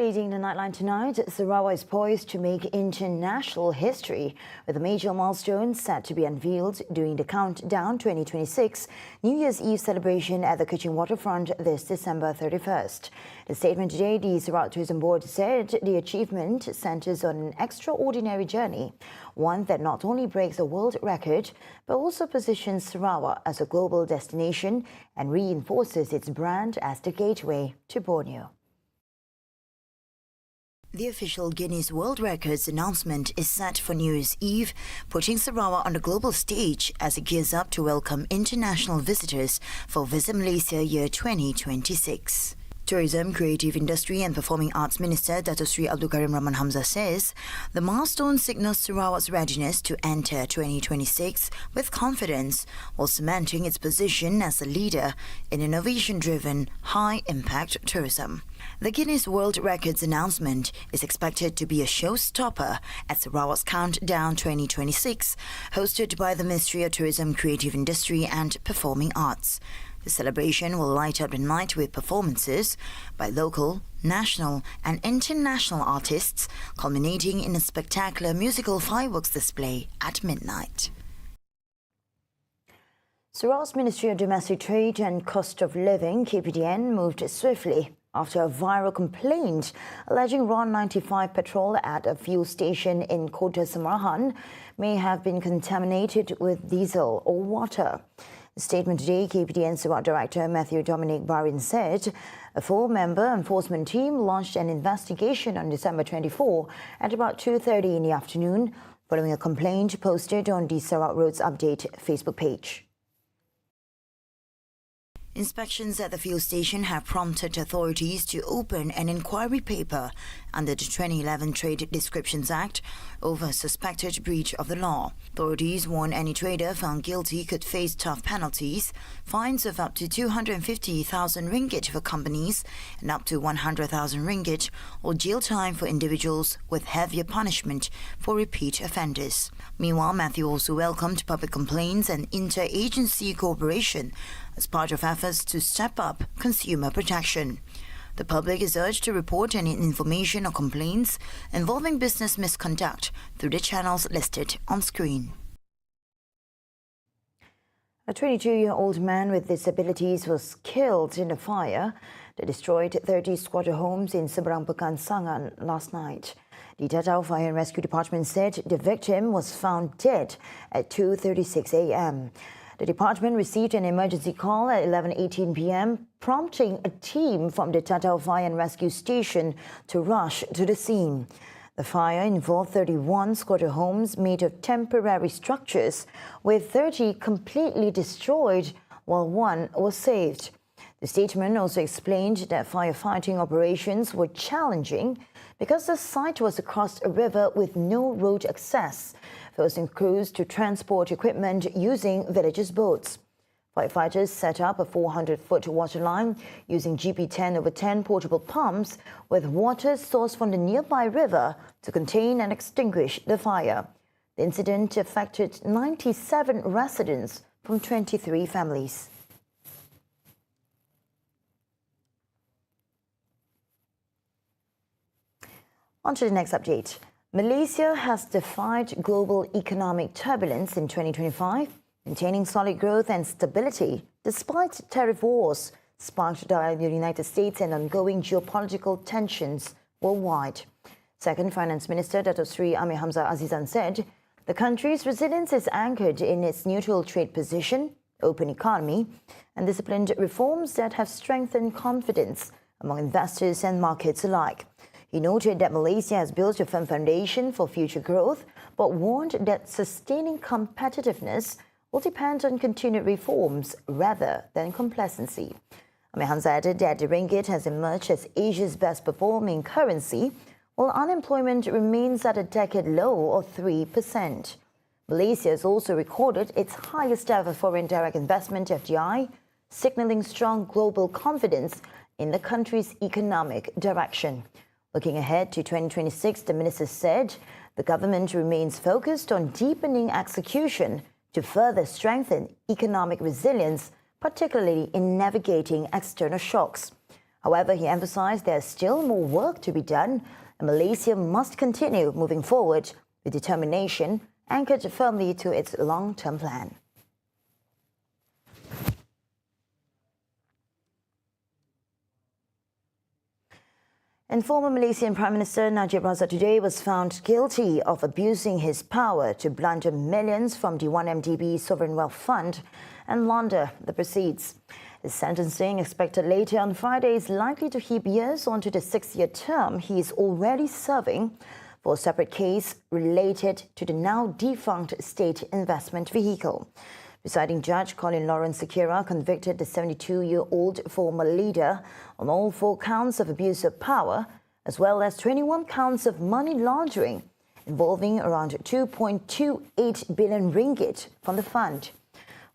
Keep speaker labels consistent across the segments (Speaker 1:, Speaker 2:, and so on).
Speaker 1: Leading the Nightline tonight, Sarawak is poised to make international history with a major milestone set to be unveiled during the Countdown 2026 New Year's Eve celebration at the Kuching waterfront this December 31st. In a statement today, the Sarawak Tourism Board said the achievement centres on an extraordinary journey, one that not only breaks a world record but also positions Sarawak as a global destination and reinforces its brand as the gateway to Borneo. The official Guinness World Records announcement is set for New Year's Eve, putting Sarawak on the global stage as it gears up to welcome international visitors for Visit Malaysia Year 2026. Tourism, Creative Industry and Performing Arts Minister Dato Sri Abdul Karim Rahman Hamzah says the milestone signals Sarawak's readiness to enter 2026 with confidence while cementing its position as a leader in innovation-driven, high-impact tourism. The Guinness World Records announcement is expected to be a showstopper at Sarawak's Countdown 2026, hosted by the Ministry of Tourism, Creative Industry and Performing Arts. The celebration will light up the night with performances by local, national and international artists, culminating in a spectacular musical fireworks display at midnight. Sarawak's Ministry of Domestic Trade and Cost of Living, KPDN, moved swiftly after a viral complaint alleging RON 95 petrol at a fuel station in KOTA, SAMARAHAN may have been contaminated with diesel or water. In a statement today, KPDN Sarawak Director Matthew Dominic Barin said a four-member enforcement team launched an investigation on December 24 at about 2:30 in the afternoon, following a complaint posted on the Sarawak Roads Update Facebook page. Inspections at the fuel station have prompted authorities to open an inquiry paper under the 2011 Trade Descriptions Act over a suspected breach of the law. Authorities warn any trader found guilty could face tough penalties, fines of up to 250,000 ringgit for companies and up to 100,000 ringgit, or jail time for individuals, with heavier punishment for repeat offenders. Meanwhile, Matthew also welcomed public complaints and interagency cooperation as part of efforts to step up consumer protection. The public is urged to report any information or complaints involving business misconduct through the channels listed on screen. A 22-year-old man with disabilities was killed in a fire that destroyed 30 squatter homes in Seberang Pekan Sangan last night. The Tatau Fire and Rescue Department said the victim was found dead at 2:36 a.m. The department received an emergency call at 11:18 p.m, prompting a team from the Tatau Fire and Rescue Station to rush to the scene. The fire involved 31 squatter homes made of temporary structures, with 30 completely destroyed while one was saved. The statement also explained that firefighting operations were challenging because the site was across a river with no road access, forcing crews to transport equipment using villagers' boats. Firefighters set up a 400-foot water line using GP10/10 portable pumps with water sourced from the nearby river to contain and extinguish the fire. The incident affected 97 residents from 23 families. On to the next update. Malaysia has defied global economic turbulence in 2025, maintaining solid growth and stability despite tariff wars sparked by the United States and ongoing geopolitical tensions worldwide. Second Finance Minister Dato Sri Amir Hamzah Azizan said the country's resilience is anchored in its neutral trade position, open economy, and disciplined reforms that have strengthened confidence among investors and markets alike. He noted that Malaysia has built a firm foundation for future growth, but warned that sustaining competitiveness will depend on continued reforms rather than complacency. Amir Hamzah added that the ringgit has emerged as Asia's best performing currency, while unemployment remains at a decade low of 3%. Malaysia has also recorded its highest ever foreign direct investment (FDI), signalling strong global confidence in the country's economic direction. Looking ahead to 2026, the minister said the government remains focused on deepening execution to further strengthen economic resilience, particularly in navigating external shocks. However, he emphasized there's still more work to be done and Malaysia must continue moving forward with determination anchored firmly to its long-term plan. And former Malaysian Prime Minister Najib Razak today was found guilty of abusing his power to blunder millions from the 1MDB Sovereign Wealth Fund and launder the proceeds. His sentencing, expected later on Friday, is likely to heap years onto the 6-year term he is already serving for a separate case related to the now defunct state investment vehicle. Presiding Judge Colin Lawrence Sekira convicted the 72-year-old former leader on all 4 counts of abuse of power, as well as 21 counts of money laundering, involving around 2.28 billion ringgit from the fund.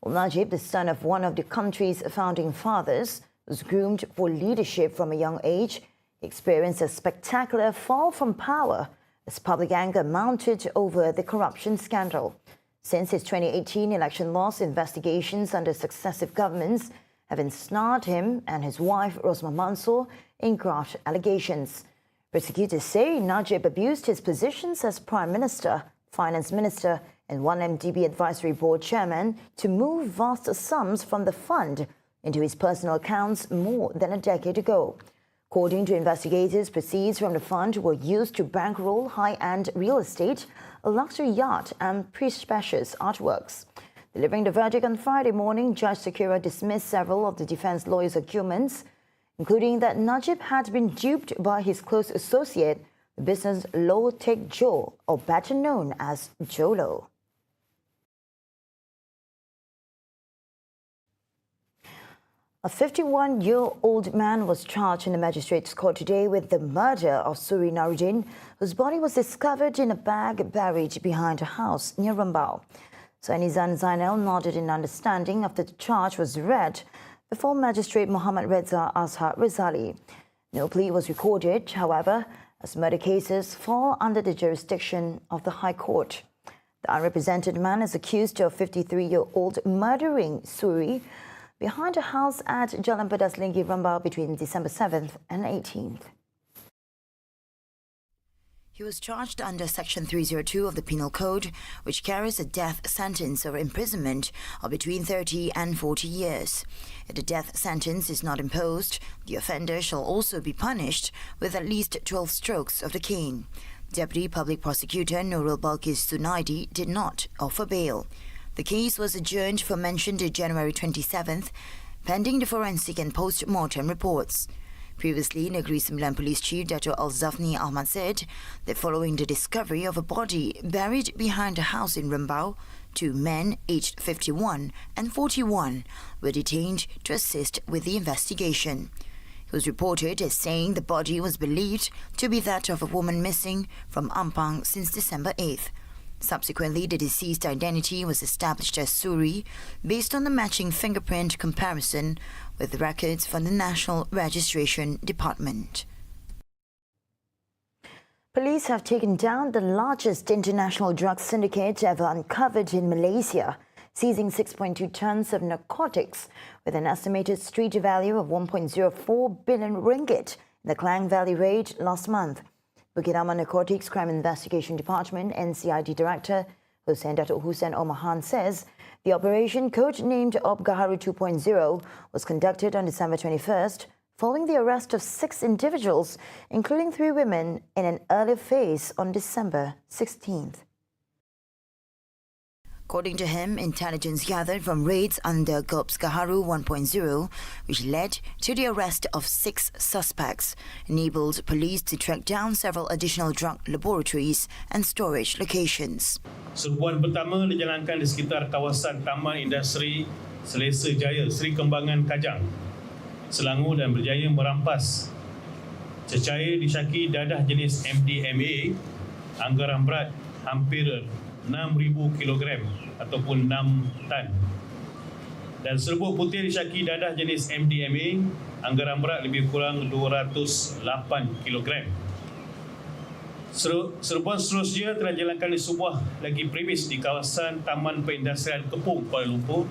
Speaker 1: Well, Najib, the son of one of the country's founding fathers, was groomed for leadership from a young age. He experienced a spectacular fall from power as public anger mounted over the corruption scandal. Since his 2018 election loss, investigations under successive governments have ensnared him and his wife, Rosmah Mansor, in graft allegations. Prosecutors say Najib abused his positions as Prime Minister, Finance Minister and 1MDB Advisory Board Chairman to move vast sums from the fund into his personal accounts more than a decade ago. According to investigators, proceeds from the fund were used to bankroll high-end real estate, a luxury yacht and precious artworks. Delivering the verdict on Friday morning, Judge Sekira dismissed several of the defense lawyers' arguments, including that Najib had been duped by his close associate, the business Low Tech Joe, or better known as Jolo. A 51-year-old man was charged in the magistrate's court today with the murder of Suri Narudin, whose body was discovered in a bag buried behind a house near Rembau. Zainizan Zainal nodded in understanding after the charge was read before Magistrate Muhammad Reza Azhar Rizali. No plea was recorded, however, as murder cases fall under the jurisdiction of the High Court. The unrepresented man is accused of 53-year-old murdering Suri behind a house at Jalan Pedas Linggi, Rembau between December 7th and 18th. He was charged under Section 302 of the Penal Code, which carries a death sentence or imprisonment of between 30 and 40 years. If the death sentence is not imposed, the offender shall also be punished with at least 12 strokes of the cane. Deputy Public Prosecutor Nurul Balkis Sunaidi did not offer bail. The case was adjourned for mention to January 27th, pending the forensic and post-mortem reports. Previously, Negeri Sembilan Police Chief Dato' Al-Zafni Ahmad said that following the discovery of a body buried behind a house in Rembau, 2 men aged 51 and 41 were detained to assist with the investigation. He was reported as saying the body was believed to be that of a woman missing from Ampang since December 8th. Subsequently, the deceased identity was established as Suri based on the matching fingerprint comparison with records from the National Registration Department. Police have taken down the largest international drug syndicate ever uncovered in Malaysia, seizing 6.2 tons of narcotics with an estimated street value of 1.04 billion ringgit in the Klang Valley raid last month. Bukit Aman Narcotics Crime Investigation Department NCID Director Dato' Hussein Omahan says the operation, codenamed Op Gaharu 2.0, was conducted on December 21st following the arrest of 6 individuals, including 3 women, in an earlier phase on December 16th. According to him, intelligence gathered from raids under Ops Gaharu 1.0, which led to the arrest of 6 suspects, enabled police to track down several additional drug laboratories and storage locations.
Speaker 2: Serbuan pertama dijalankan di sekitar kawasan Taman Industri Selesa Jaya, Seri Kembangan Kajang, Selangor dan berjaya merampas cecair disyaki dadah jenis MDMA anggaran berat hampir 6,000 kilogram ataupun 6 tan. Dan serbuk putih disyaki dadah jenis MDMA anggaran berat lebih kurang 208 kilogram. Serbuan seterusnya telah dijalankan di sebuah lagi premis di kawasan Taman Perindustrian Kepung, Kuala Lumpur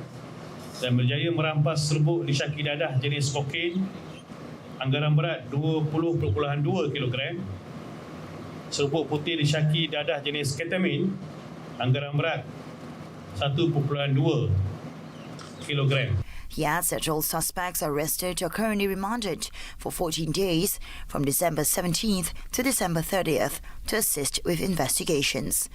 Speaker 2: dan berjaya merampas serbuk disyaki dadah jenis kokain anggaran berat 20.2 kilogram. Serbuk putih disyaki dadah jenis ketamin, anggaran berat 1.2 kilogram.
Speaker 1: He adds that all suspects arrested are currently remanded for 14 days from December 17th to December 30th to assist with investigations.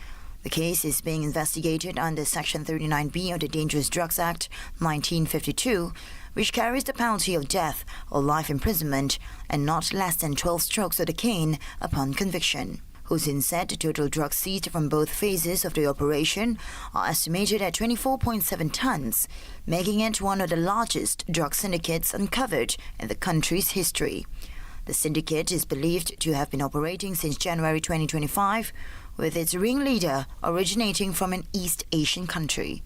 Speaker 1: The case is being investigated under Section 39B of the Dangerous Drugs Act 1952, which carries the penalty of death or life imprisonment and not less than 12 strokes of the cane upon conviction. Hussein said the total drugs seized from both phases of the operation are estimated at 24.7 tons, making it one of the largest drug syndicates uncovered in the country's history. The syndicate is believed to have been operating since January 2025, with its ringleader originating from an East Asian country.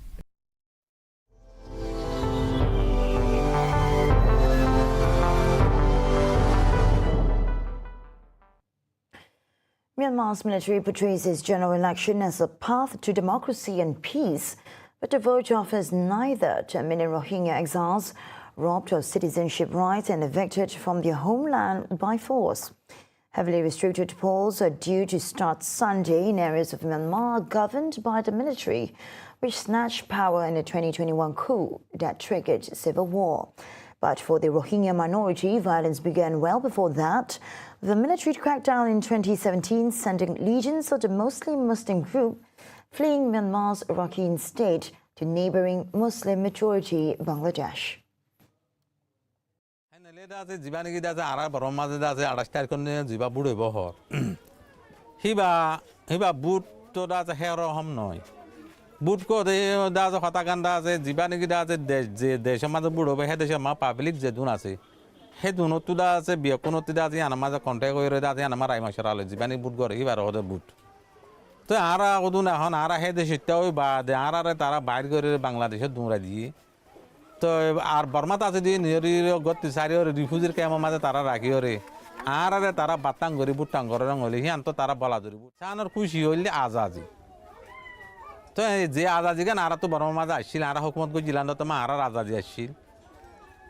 Speaker 1: Myanmar's military portrays its general election as a path to democracy and peace, but the vote offers neither to a million Rohingya exiles robbed of citizenship rights and evicted from their homeland by force. Heavily restricted polls are due to start Sunday in areas of Myanmar governed by the military, which snatched power in the 2021 coup that triggered civil war. But for the Rohingya minority, violence began well before that. The military crackdown in 2017, sending legions of the mostly Muslim group fleeing Myanmar's Rakhine state to neighboring Muslim-majority Bangladesh.
Speaker 3: বুট কো দা যে হতাকাণ্ডা আছে জীবাণুগিটা আছে দেশের মাঝে বুড়ো হে দেশের মা public যে দুন আছে সেই দুনতো দা আছে বিয়কোনতো দা আছে আনার মাঝে কন্ট্যাক্ট করে দা আছে আনার রাইমাসরা হলে জীবাণু বুট করে এবার ওদের বুট তো আরা ওদুন এখন আরা হে দেশে ওই বা আরারে তারা বাইর করে বাংলাদেশের দুমরা দিয়ে তো আর বর্মাত আছে দিয়ে নিজের গতি সারি রিফিউজির ক্যাম্পের মাঝে তারা রাখি ওরে আরারে তারা বাতাং করে বুটাং করে রং হলে হিয়ান তো তারা বলা ধরি বুট চানোর খুশি হইলে আজাদি তো যে আজাদি গান আরা তো বর্মার মাঝে আসছিল আরা হুকুমত গিলান তো মা আরার আজাদি আসছিল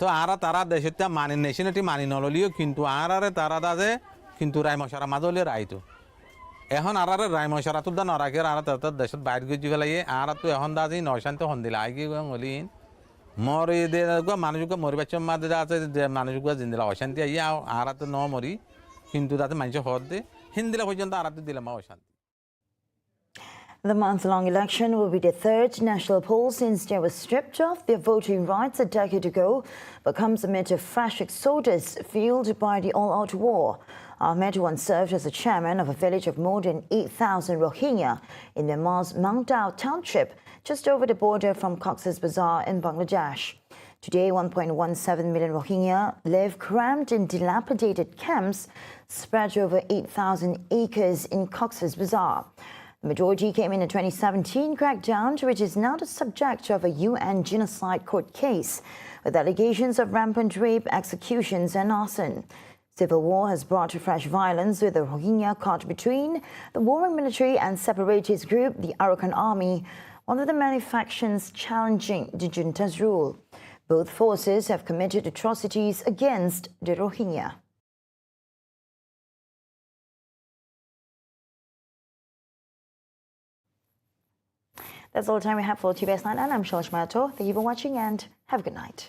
Speaker 3: তো আরা তারা দেশের মানি নেশিনেটি মানি নলিও কিন্তু আরারে তারা দাজে কিন্তু রাইমশারা মাঝে হলে রাইতো এখন আরারে রাইমশারা তো দা নরাকে আরা তার দেশের বাইরে গিয়ে ফেলাই আরা তো এখন দাজি নশান্তি হন দিলা আগে হলি মরি দে মানুষকে মরি বাচ্চার মাঝে আছে মানুষকে জিন্দিলা অশান্তি আইয়া আরা তো ন মরি কিন্তু তাতে মানুষ হদ দে হিন্দিলা পর্যন্ত আরা তো দিলাম অশান্তি.
Speaker 1: The month-long election will be the third national poll since they were stripped of their voting rights a decade ago, but comes amid a fresh exodus fueled by the all-out war. Ahmed once served as the chairman of a village of more than 8,000 Rohingya in Myanmar's Mount Dao township, just over the border from Cox's Bazar in Bangladesh. Today, 1.17 million Rohingya live crammed in dilapidated camps spread over 8,000 acres in Cox's Bazar. The majority came in the 2017 crackdown, which is now the subject of a UN genocide court case, with allegations of rampant rape, executions and arson. Civil war has brought fresh violence, with the Rohingya caught between the warring military and separatist group, the Arakan Army, one of the many factions challenging the junta's rule. Both forces have committed atrocities against the Rohingya. That's all the time we have for TVS Nightline. I'm Shalish Mayato. Thank you for watching and have a good night.